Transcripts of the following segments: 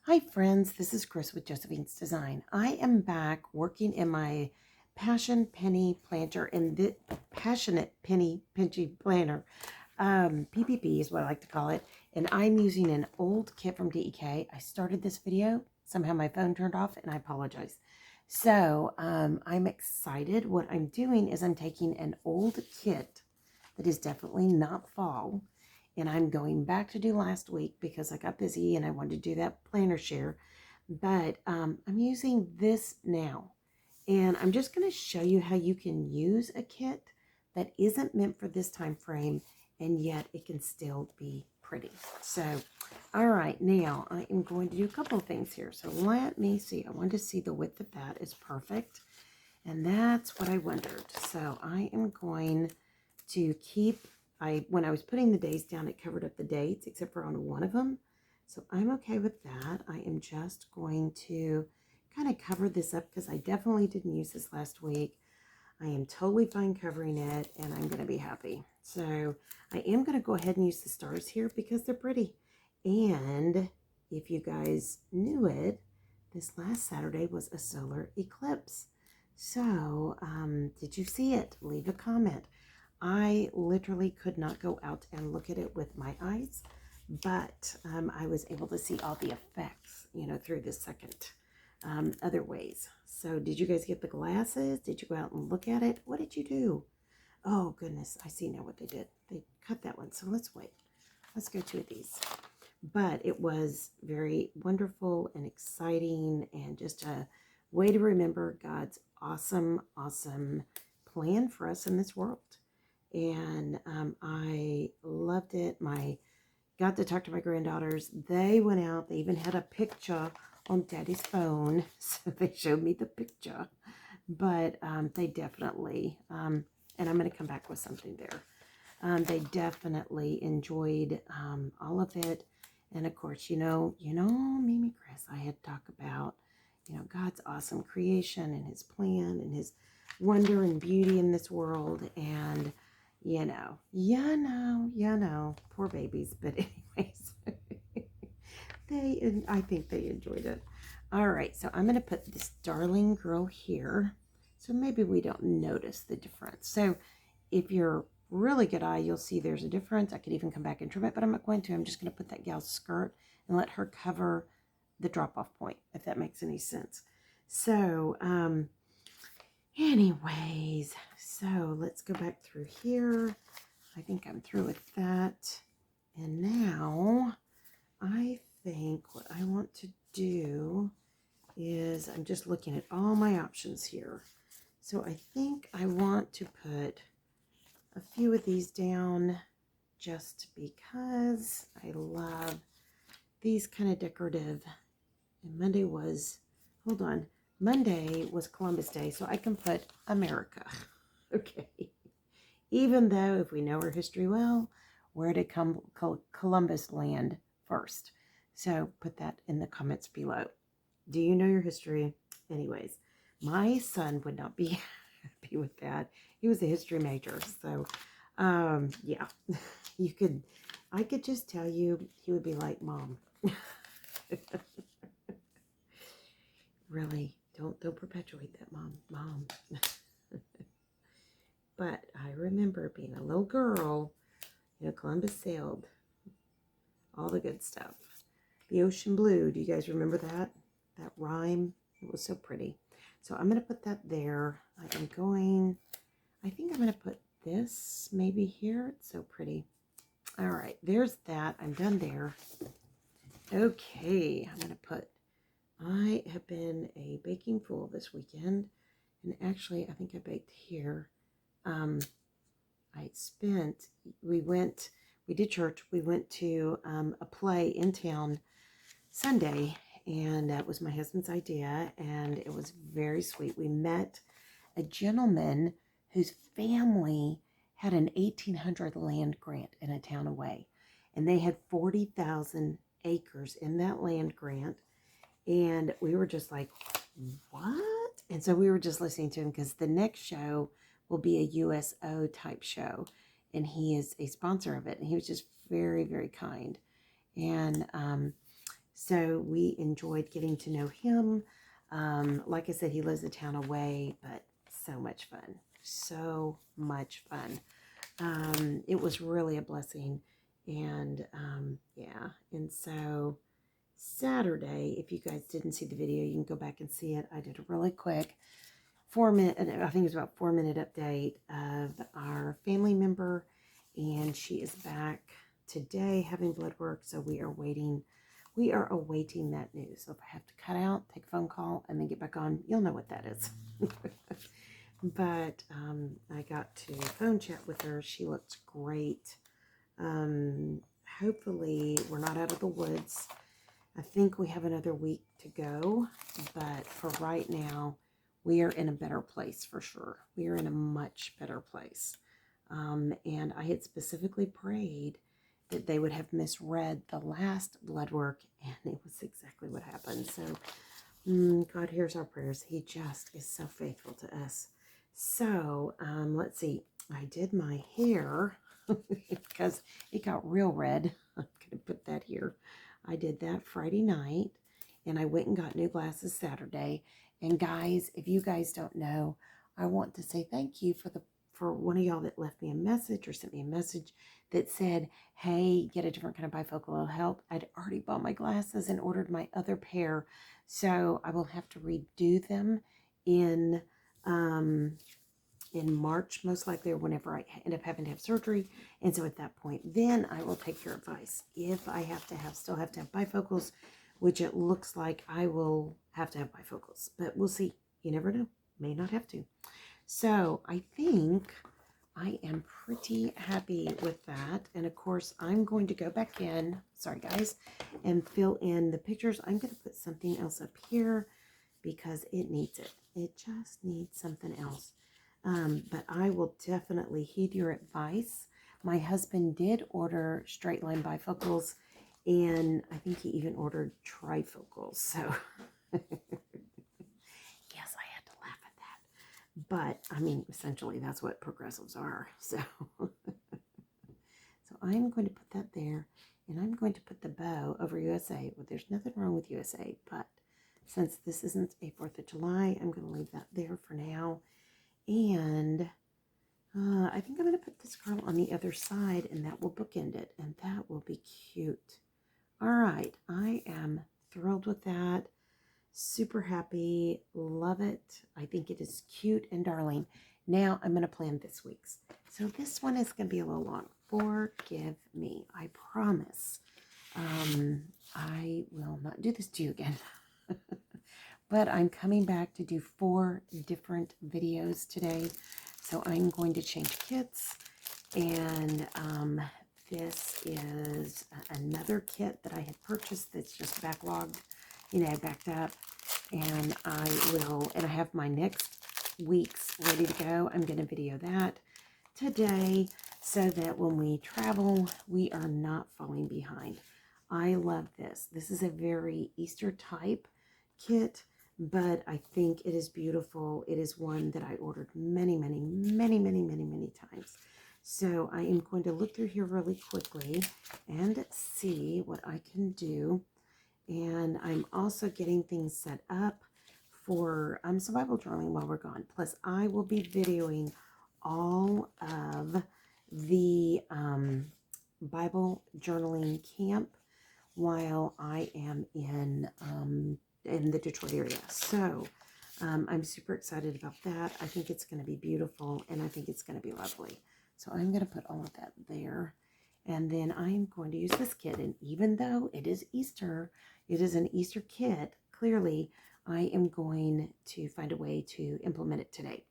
Hi friends, this is Chris with Josephine's Design. I am back working in my Passion Penny Planter and the Passionate Penny Pinchy Planner. PPP is what I like to call it. And I'm using an old kit from DEK. I started this video. Somehow my phone turned off and I apologize. So I'm excited. What I'm doing is I'm taking an old kit that is definitely not fall, and I'm going back to do last week because I got busy and I wanted to do that planner share. But I'm using this now, and I'm just going to show you how you can use a kit that isn't meant for this time frame, and yet it can still be pretty. So, all right, now I am going to do a couple of things here. So let me see. I wanted to see the width of that is perfect, and that's what I wondered. So I am going to keep, when I was putting the days down, it covered up the dates except for on one of them. So I'm okay with that. I am just going to kind of cover this up because I definitely didn't use this last week. I am totally fine covering it and I'm going to be happy. So I am going to go ahead and use the stars here because they're pretty. And if you guys knew it, this last Saturday was a solar eclipse. So did you see it? Leave a comment. I literally could not go out and look at it with my eyes, but I was able to see all the effects, through the second other ways. So did you guys get the glasses? Did you go out and look at it? What did you do? Oh, goodness. I see now what they did. They cut that one. So let's wait. Let's go to these. But it was very wonderful and exciting and just a way to remember God's awesome, awesome plan for us in this world. And I loved it. Got to talk to my granddaughters. They went out. They even had a picture on Daddy's phone, so they showed me the picture. But they definitely, and I'm going to come back with something there. They definitely enjoyed all of it. And of course, Mimi Chris, I had talked about, God's awesome creation and his plan and his wonder and beauty in this world. And poor babies. But anyways, I think they enjoyed it. All right, so I'm going to put this darling girl here, so maybe we don't notice the difference. So if you're really good eye, you'll see there's a difference. I could even come back and trim it, but I'm not going to. I'm just going to put that gal's skirt and let her cover the drop-off point, if that makes any sense. So, anyways, so let's go back through here. I think I'm through with that. And now I think what I want to do is I'm just looking at all my options here. So I think I want to put a few of these down just because I love these kind of decorative. And Monday was Columbus Day, so I can put America. Okay. Even though if we know our history well, where did Columbus land first? So put that in the comments below. Do you know your history? Anyways, my son would not be happy with that. He was a history major. So, yeah, I could just tell you, he would be like, Mom, really, don't perpetuate that, Mom. But I remember being a little girl, Columbus sailed, all the good stuff. The ocean blue, do you guys remember that? That rhyme? It was so pretty. So I'm going to put that there. I think I'm going to put this maybe here. It's so pretty. All right, there's that. I'm done there. Okay, I have been a baking fool this weekend. And actually, I think I baked here. We did church. We went to a play in town Sunday, and that was my husband's idea, and it was very sweet. We met a gentleman whose family had an 1800 land grant in a town away, and they had 40,000 acres in that land grant, and we were just like, what? And so we were just listening to him because the next show will be a USO type show, and he is a sponsor of it, and he was just very, very kind. And So we enjoyed getting to know him. Like I said, he lives a town away, but so much fun. So much fun. It was really a blessing. And yeah, and so Saturday, if you guys didn't see the video, you can go back and see it. I did a really quick 4 minute, I think it was about 4 minute update of our family member, and she is back today having blood work. So we are awaiting that news. So if I have to cut out, take a phone call, and then get back on, you'll know what that is. But I got to phone chat with her. She looks great. Hopefully we're not out of the woods. I think we have another week to go, but for right now, we are in a better place for sure. We are in a much better place. And I had specifically prayed that they would have misread the last blood work, and it was exactly what happened. So God hears our prayers. He just is so faithful to us. So let's see. I did my hair because it got real red. I'm going to put that here. I did that Friday night, and I went and got new glasses Saturday. And guys, if you guys don't know, I want to say thank you for one of y'all that left me a message or sent me a message that said, hey, get a different kind of bifocal, it'll help. I'd already bought my glasses and ordered my other pair, so I will have to redo them in March, most likely, or whenever I end up having to have surgery. And so at that point, then I will take your advice. If I still have to have bifocals, which it looks like I will have to have bifocals, but we'll see. You never know. May not have to. So I think I am pretty happy with that. And of course, I'm going to go back in, sorry guys, and fill in the pictures. I'm going to put something else up here because it needs it. It just needs something else. But I will definitely heed your advice. My husband did order straight line bifocals, and I think he even ordered trifocals. So, yes, I had to laugh at that. But, I mean, essentially, that's what progressives are. So, so I'm going to put that there, and I'm going to put the bow over USA. Well, there's nothing wrong with USA, but since this isn't a 4th of July, I'm going to leave that there for now. And I think I'm going to put this girl on the other side, and that will bookend it, and that will be cute. All right, I am thrilled with that. Super happy. Love it. I think it is cute and darling. Now I'm going to plan this week's. So this one is going to be a little long. Forgive me. I promise. I will not do this to you again. But I'm coming back to do 4 different videos today. So I'm going to change kits. And this is another kit that I had purchased that's just backlogged. You know, backed up. And I have my next week's ready to go. I'm going to video that today so that when we travel, we are not falling behind. I love this. This is a very Easter type kit, but I think it is beautiful. It is one that I ordered many times. So I am going to look through here really quickly and see what I can do. And I'm also getting things set up for survival journaling while we're gone. Plus, I will be videoing all of the Bible journaling camp while I am in the Detroit area. So I'm super excited about that. I think it's going to be beautiful, and I think it's going to be lovely. So I'm going to put all of that there. And then I'm going to use this kit. And even though it is Easter, it is an Easter kit, clearly I am going to find a way to implement it today.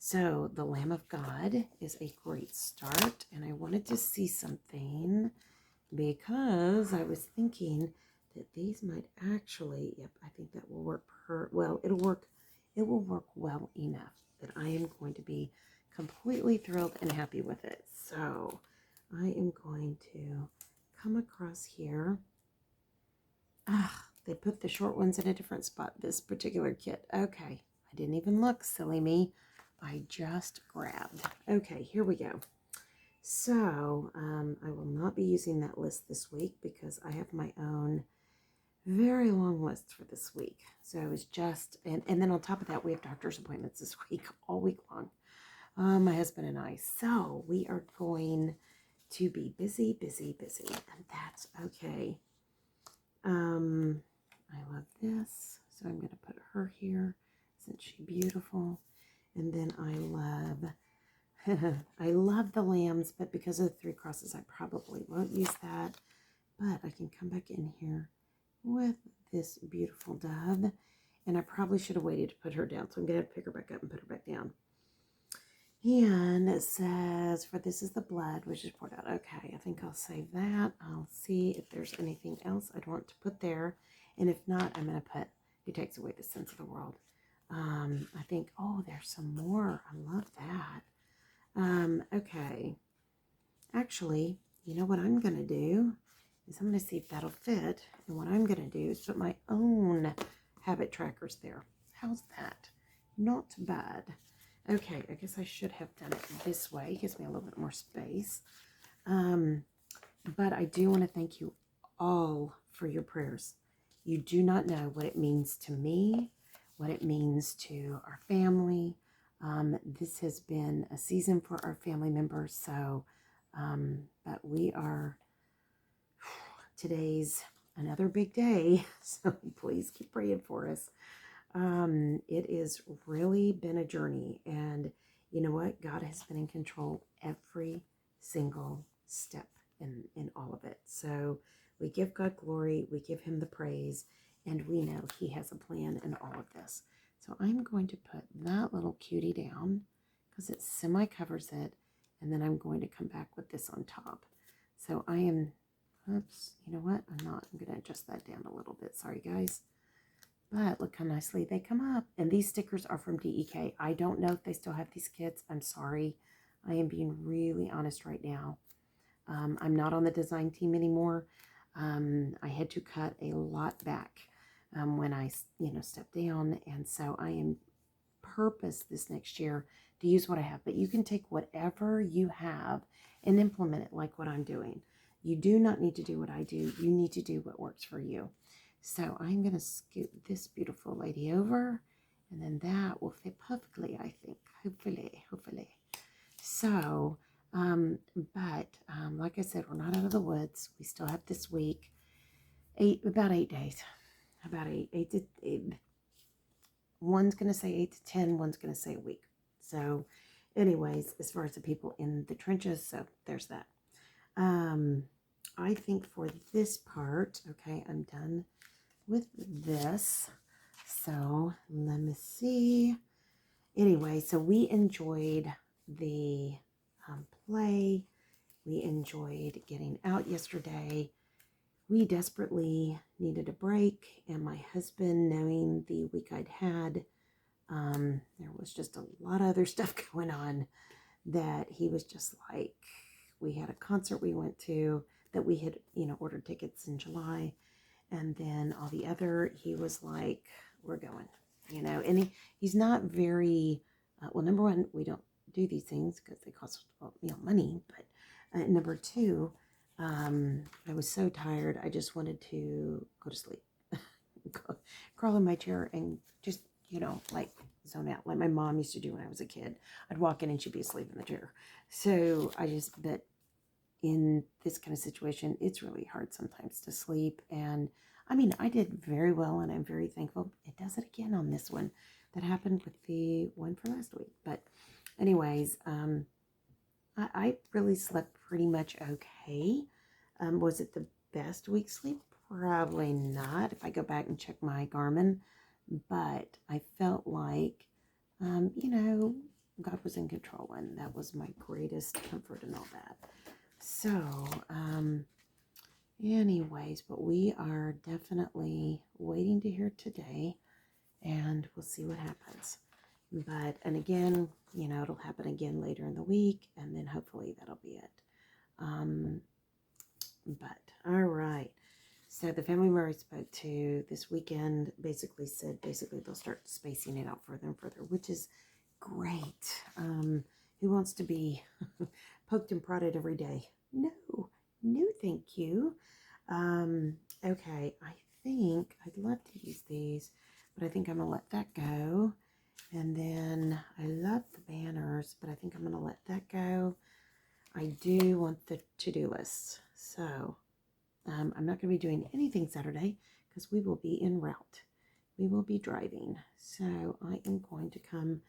So the Lamb of God is a great start. And I wanted to see something because I was thinking that these might actually, yep, I think that will work it will work well enough that I am going to be completely thrilled and happy with it. So I am going to come across here. They put the short ones in a different spot, this particular kit. Okay, I didn't even look, silly me. I just grabbed. Okay, here we go. So I will not be using that list this week because I have my own very long list for this week. So it was just, and then on top of that, we have doctor's appointments this week, all week long. My husband and I. So we are going to be busy, busy, busy, and that's okay. I love this, so I'm going to put her here. Isn't she beautiful? And then I love, I love the lambs, but because of the 3 crosses, I probably won't use that. But I can come back in here with this beautiful dove, and I probably should have waited to put her down, so I'm going to pick her back up and put her back down. And it says, for this is the blood which is poured out. Okay, I think I'll save that. I'll see if there's anything else I'd want to put there. And if not, I'm going to put, who takes away the sins of the world. I think, oh, there's some more. I love that. Okay. Actually, you know what I'm going to do is I'm going to see if that'll fit. And what I'm going to do is put my own habit trackers there. How's that? Not bad. Okay, I guess I should have done it this way. It gives me a little bit more space. But I do want to thank you all for your prayers. You do not know what it means to me, what it means to our family. This has been a season for our family members. So, but we are, today's another big day. So please keep praying for us. It has really been a journey, and you know what? God has been in control every single step in all of it. So we give God glory, we give him the praise, and we know he has a plan in all of this. So I'm going to put that little cutie down because it semi-covers it, and then I'm going to come back with this on top. So I am, oops, you know what? I'm going to adjust that down a little bit. Sorry, guys. But look how nicely they come up. And these stickers are from DEK. I don't know if they still have these kits. I'm sorry. I am being really honest right now. I'm not on the design team anymore. I had to cut a lot back when I, stepped down. And so I am purpose this next year to use what I have. But you can take whatever you have and implement it like what I'm doing. You do not need to do what I do. You need to do what works for you. So I'm going to scoot this beautiful lady over, and then that will fit perfectly, I think. Hopefully. So, like I said, we're not out of the woods. We still have this week, about 8 days. About eight to 8. One's going to say 8 to 10. One's going to say a week. So, anyways, as far as the people in the trenches, so there's that. I think for this part, okay, I'm done with this. So let me see. Anyway, so we enjoyed the play. We enjoyed getting out yesterday. We desperately needed a break, and my husband, knowing the week I'd had, there was just a lot of other stuff going on that he was just like, we had a concert we went to that we had, ordered tickets in July. And then all the other, he was like, we're going, and he's not very, well, number one, we don't do these things because they cost, money. But number two, I was so tired. I just wanted to go to sleep, crawl in my chair and just, like zone out like my mom used to do when I was a kid. I'd walk in and she'd be asleep in the chair. So but in this kind of situation, it's really hard sometimes to sleep. And I mean, I did very well, and I'm very thankful. It does it again on this one. That happened with the one for last week. But anyways, I really slept pretty much okay. Was it the best week's sleep? Probably not, if I go back and check my Garmin. But I felt like, God was in control, and that was my greatest comfort and all that. So, anyways, but we are definitely waiting to hear today, and we'll see what happens. And again, it'll happen again later in the week, and then hopefully that'll be it. All right. So the family Murray spoke to this weekend basically said they'll start spacing it out further and further, which is great. Who wants to be poked and prodded every day? No, thank you. Okay, I think I'd love to use these, but I think I'm going to let that go. And then I love the banners, but I think I'm going to let that go. I do want the to-do list. So I'm not going to be doing anything Saturday because we will be en route. We will be driving. So I am going to come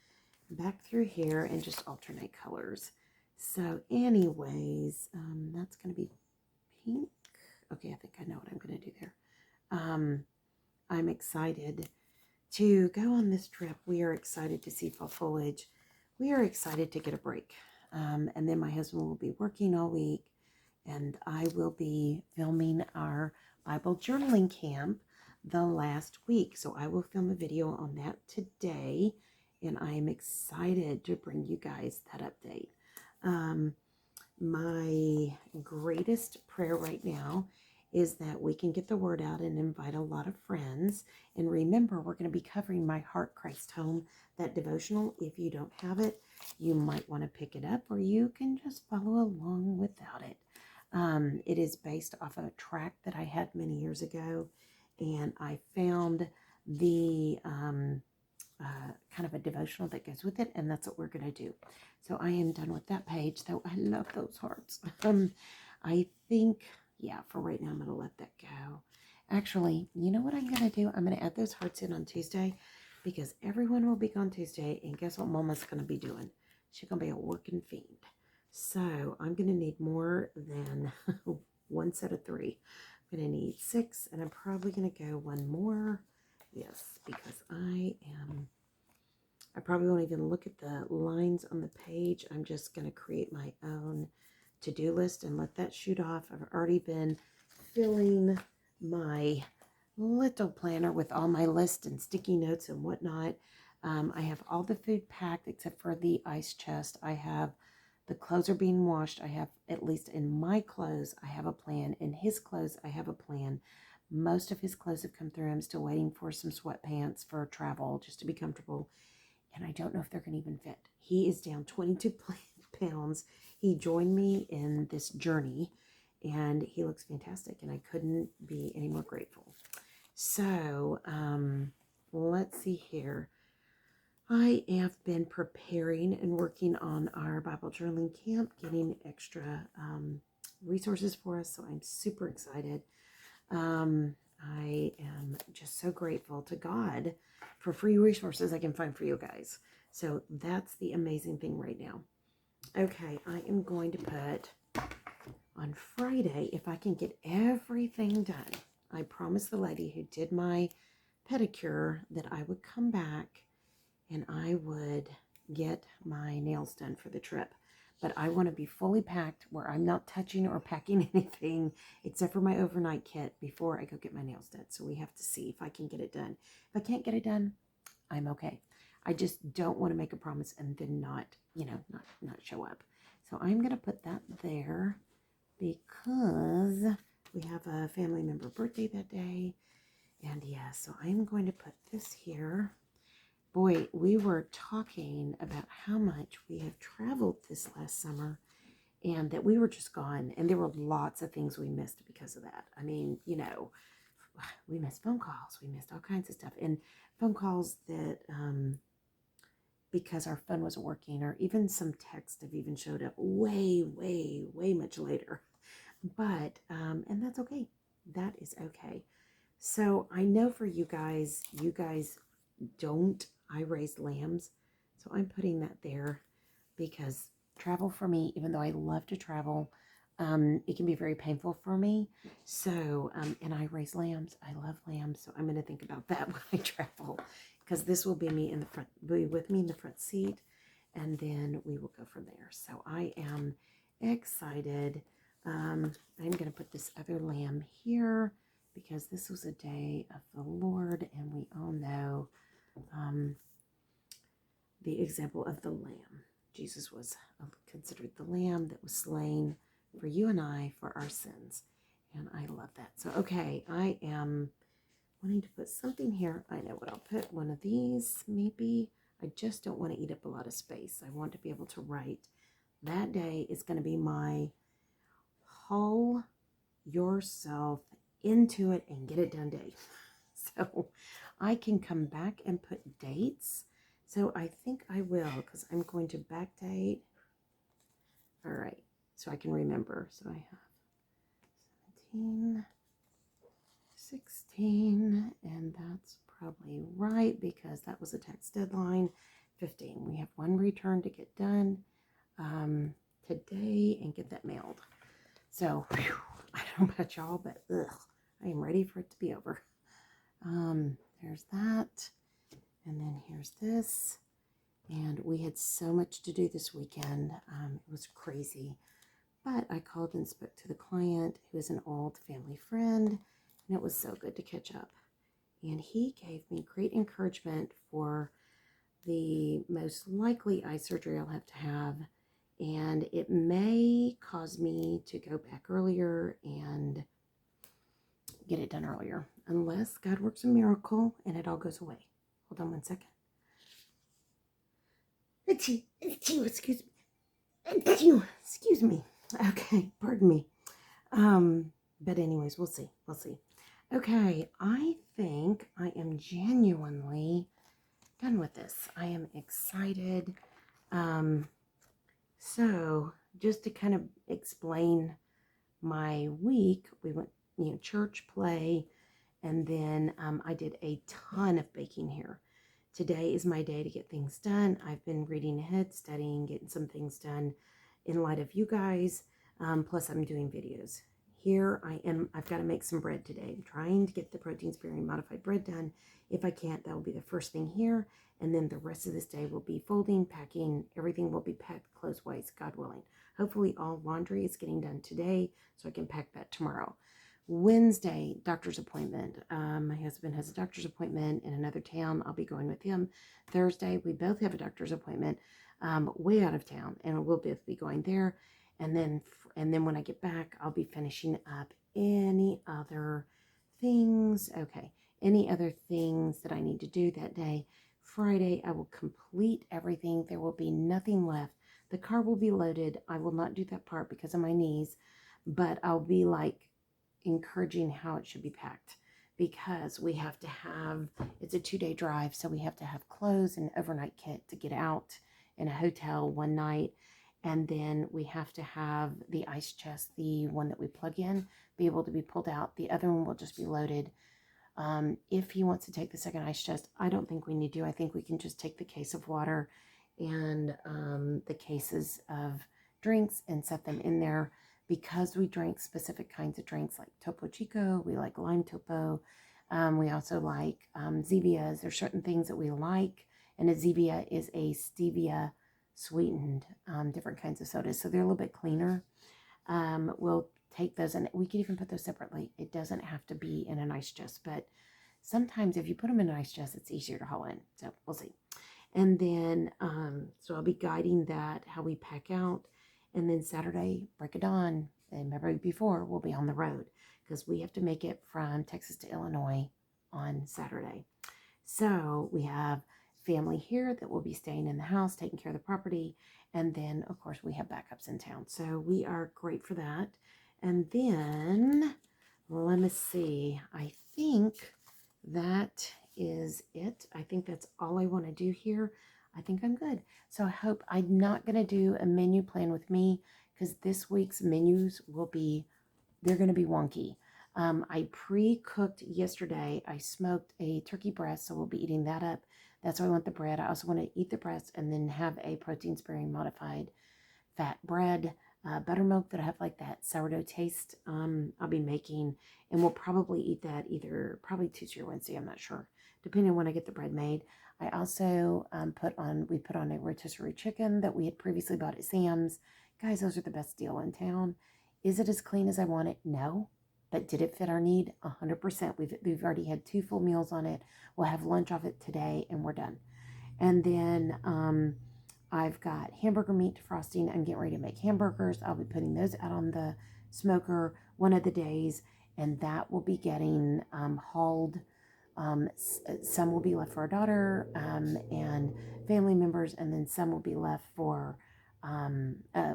back through here and just alternate colors. So anyways, that's going to be pink. Okay, I think I know what I'm going to do there. I'm excited to go on this trip. We are excited to see fall foliage. We are excited to get a break. And then my husband will be working all week, and I will be filming our Bible journaling camp the last week. So I will film a video on that today, and I am excited to bring you guys that update. My greatest prayer right now is that we can get the word out and invite a lot of friends. And remember, we're going to be covering My Heart Christ Home, that devotional. If you don't have it, you might want to pick it up, or you can just follow along without it. It is based off of a track that I had many years ago, and I found the kind of a devotional that goes with it, and that's what we're going to do. So I am done with that page, though I love those hearts. I think, yeah, for right now, I'm going to let that go. Actually, you know what I'm going to do? I'm going to add those hearts in on Tuesday, because everyone will be gone Tuesday, and guess what Mama's going to be doing? She's going to be a working fiend. So I'm going to need more than one set of 3. I'm going to need 6, and I'm probably going to go one more. Yes, because I probably won't even look at the lines on the page. I'm just going to create my own to-do list and let that shoot off. I've already been filling my little planner with all my lists and sticky notes and whatnot. I have all the food packed except for the ice chest. I have the clothes are being washed. I have, at least in my clothes, I have a plan. In his clothes, I have a plan. Most of his clothes have come through. I'm still waiting for some sweatpants for travel just to be comfortable. And I don't know if they're going to even fit. He is down 22 pounds. He joined me in this journey, and he looks fantastic, and I couldn't be any more grateful. So, let's see here. I have been preparing and working on our Bible journaling camp, getting extra resources for us, so I'm super excited. I am just so grateful to God for free resources I can find for you guys. So that's the amazing thing right now. Okay, I am going to put on Friday, if I can get everything done, I promised the lady who did my pedicure that I would come back and I would get my nails done for the trip. But I want to be fully packed where I'm not touching or packing anything except for my overnight kit before I go get my nails done. So we have to see if I can get it done. If I can't get it done, I'm okay. I just don't want to make a promise and then not show up. So I'm going to put that there because we have a family member birthday that day. And yeah, so I'm going to put this here. Boy, we were talking about how much we have traveled this last summer and that we were just gone. And there were lots of things we missed because of that. I mean, we missed phone calls. We missed all kinds of stuff. And phone calls that, because our phone wasn't working, or even some texts have even showed up way, way, way much later. But, and that's okay. That is okay. So I know for you guys don't. I raised lambs, so I'm putting that there because travel for me, even though I love to travel, it can be very painful for me. So, and I raise lambs. I love lambs, so I'm going to think about that when I travel, because this will be me in the front, be with me in the front seat, and then we will go from there. So I am excited. I'm going to put this other lamb here because this was a day of the Lord, and we all know the example of the lamb. Jesus was considered the lamb that was slain for you and I for our sins. And I love that. So, okay, I am wanting to put something here. I know what I'll put. One of these, maybe. I just don't want to eat up a lot of space. I want to be able to write. That day is going to be my Haul Yourself into it and get it done day. So I can come back and put dates. So I think I will, because I'm going to backdate. All right, so I can remember. So I have 17, 16, and that's probably right because that was a tax deadline. 15. We have one return to get done today and get that mailed. So whew, I don't know about y'all, but ugh, I am ready for it to be over. There's that, and then here's this. And we had so much to do this weekend. It was crazy. But I called and spoke to the client, who is an old family friend, and it was so good to catch up. And he gave me great encouragement for the most likely eye surgery I'll have to have. And it may cause me to go back earlier and get it done earlier, unless God works a miracle and it all goes away. Hold on one second. Excuse me. Excuse me. Okay, pardon me. But anyways, we'll see. We'll see. Okay, I think I am genuinely done with this. I am excited. So just to kind of explain my week, we went, church, play, and then I did a ton of baking here. Today is my day to get things done. I've been reading ahead, studying, getting some things done in light of you guys. Plus I'm doing videos. Here I am, I've got to make some bread today. I'm trying to get the protein sparing modified bread done. If I can't, that will be the first thing here. And then the rest of this day will be folding, packing, everything will be packed clothes-wise, God willing. Hopefully all laundry is getting done today so I can pack that tomorrow. Wednesday, doctor's appointment. My husband has a doctor's appointment in another town. I'll be going with him. Thursday, we both have a doctor's appointment way out of town, and we'll both be going there. And then when I get back, I'll be finishing up any other things. Okay, any other things that I need to do that day. Friday, I will complete everything. There will be nothing left. The car will be loaded. I will not do that part because of my knees, but I'll be like encouraging how it should be packed, because we have to have, it's a 2-day drive, so we have to have clothes and overnight kit to get out in a hotel one night, and then we have to have the ice chest, the one that we plug in, be able to be pulled out. The other one will just be loaded. If he wants to take the second ice chest, I don't think we need to. I think we can just take the case of water and the cases of drinks and set them in there, because we drink specific kinds of drinks like Topo Chico. We like lime topo. We also like Zevias. There's certain things that we like, and a Zevia is a stevia sweetened different kinds of sodas, so they're a little bit cleaner. We'll take those, and we can even put those separately. It doesn't have to be in an ice chest, but sometimes if you put them in an ice chest, it's easier to haul in. So we'll see. And then, so I'll be guiding that, how we pack out. And then Saturday, break of dawn, and maybe before, we'll be on the road because we have to make it from Texas to Illinois on Saturday. So we have family here that will be staying in the house, taking care of the property. And then, of course, we have backups in town. So we are great for that. And then, let me see. I think that is it. I think that's all I want to do here. I think I'm good. So I hope I'm not going to do a menu plan with me, because this week's menus will be, they're going to be wonky. I pre-cooked yesterday. I smoked a turkey breast, so we'll be eating that up. That's why I want the bread. I also want to eat the breast and then have a protein sparing modified fat bread, buttermilk that I have like that sourdough taste. I'll be making, and we'll probably eat that either probably Tuesday or Wednesday. I'm not sure, depending on when I get the bread made. I also put on a rotisserie chicken that we had previously bought at Sam's. Guys, those are the best deal in town. Is it as clean as I want it? No. But did it fit our need? 100%. We've already had 2 full meals on it. We'll have lunch off it today, and we're done. And then I've got hamburger meat frosting. I'm getting ready to make hamburgers. I'll be putting those out on the smoker one of the days, and that will be getting hauled. Some will be left for our daughter and family members, and then some will be left for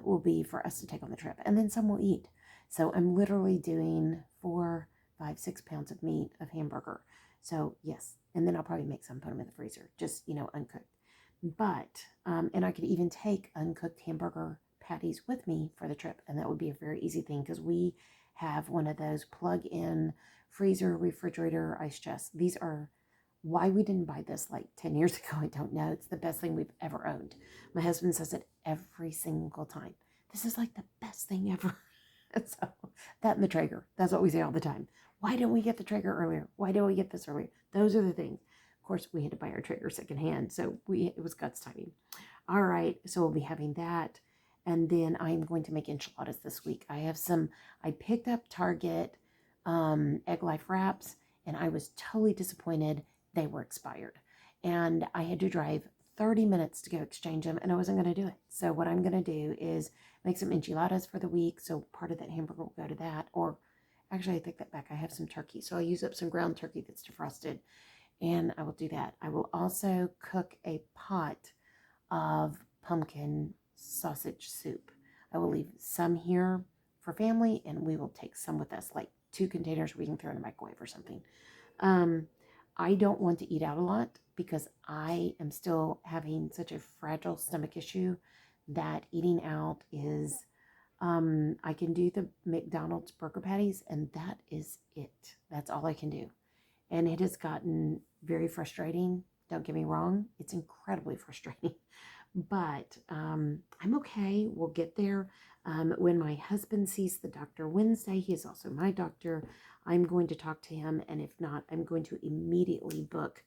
will be for us to take on the trip, and then some will eat. So I'm literally doing 4, 5-6 pounds of meat of hamburger. So yes, and then I'll probably make some, put them in the freezer, just uncooked. But and I could even take uncooked hamburger patties with me for the trip, and that would be a very easy thing because we have one of those plug-in freezer refrigerator ice chests. These are why we didn't buy this like 10 years ago, I don't know. It's the best thing we've ever owned. My husband says it every single time. This is like the best thing ever. So that and the Traeger, that's what we say all the time. Why didn't we get the Traeger earlier? Why didn't we get this earlier? Those are the things. Of course, we had to buy our Traeger secondhand, so it was God's timing. All right, so we'll be having that. And then I'm going to make enchiladas this week. I picked up Target Egg Life wraps, and I was totally disappointed they were expired. And I had to drive 30 minutes to go exchange them, and I wasn't going to do it. So what I'm going to do is make some enchiladas for the week. So part of that hamburger will go to that. Or actually, I take that back. I have some turkey. So I'll use up some ground turkey that's defrosted, and I will do that. I will also cook a pot of pumpkin sausage soup. I will leave some here for family, and we will take some with us, like 2 containers we can throw in the microwave or something. I don't want to eat out a lot because I am still having such a fragile stomach issue that eating out is, I can do the McDonald's burger patties, and that is it. That's all I can do. And it has gotten very frustrating. Don't get me wrong. It's incredibly frustrating. But I'm okay. We'll get there. When my husband sees the doctor Wednesday, he is also my doctor. I'm going to talk to him, and if not, I'm going to immediately book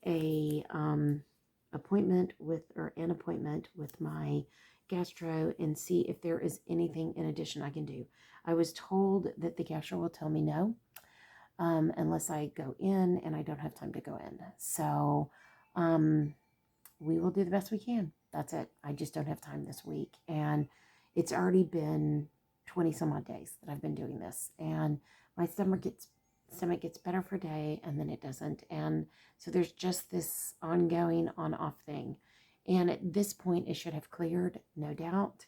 a an appointment with my gastro and see if there is anything in addition I can do. I was told that the gastro will tell me no, unless I go in, and I don't have time to go in. So we will do the best we can. That's it. I just don't have time this week. And it's already been 20 some odd days that I've been doing this. And my stomach gets better for a day, and then it doesn't. And so there's just this ongoing on-off thing. And at this point, it should have cleared, no doubt.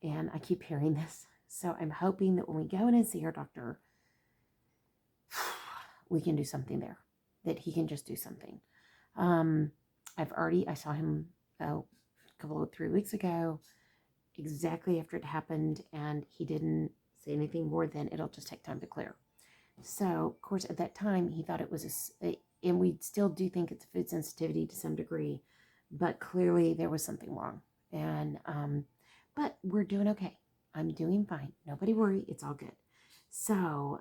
And I keep hearing this. So I'm hoping that when we go in and see our doctor, we can do something there, that he can just do something. I saw him a couple of 3 weeks ago, exactly after it happened, and he didn't say anything more than it'll just take time to clear. So, of course, at that time, he thought it was and we still do think it's a food sensitivity to some degree, but clearly there was something wrong. And, but we're doing okay. I'm doing fine. Nobody worry. It's all good. So,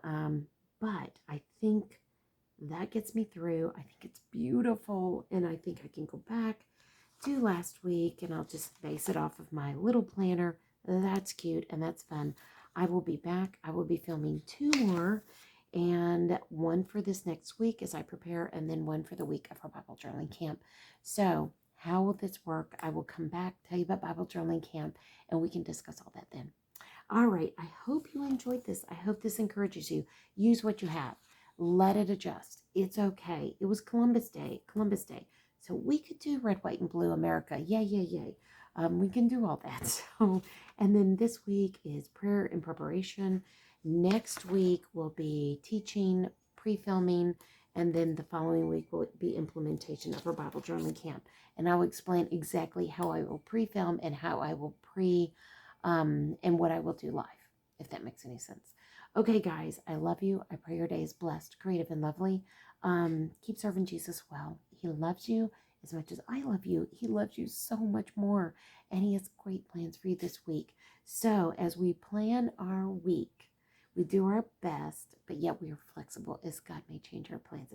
but I think that gets me through. I think it's beautiful, and I think I can go back to last week, and I'll just base it off of my little planner. That's cute, and that's fun. I will be back. I will be filming 2 more, and one for this next week as I prepare, and then one for the week of our Bible journaling camp. So how will this work? I will come back, tell you about Bible journaling camp, and we can discuss all that then. All right, I hope you enjoyed this. I hope this encourages you. Use what you have. Let it adjust. It's okay. It was Columbus Day. So we could do red, white, and blue America. Yay. We can do all that. So, and then this week is prayer and preparation. Next week will be teaching, pre-filming, and then the following week will be implementation of our Bible journaling camp. And I will explain exactly how I will pre-film and how I will and what I will do live, if that makes any sense. Okay, guys, I love you. I pray your day is blessed, creative, and lovely. Keep serving Jesus well. He loves you as much as I love you. He loves you so much more, and he has great plans for you this week. So as we plan our week, we do our best, but yet we are flexible, as God may change our plans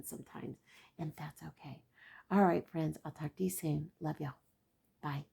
sometimes, and that's okay. All right, friends, I'll talk to you soon. Love y'all. Bye.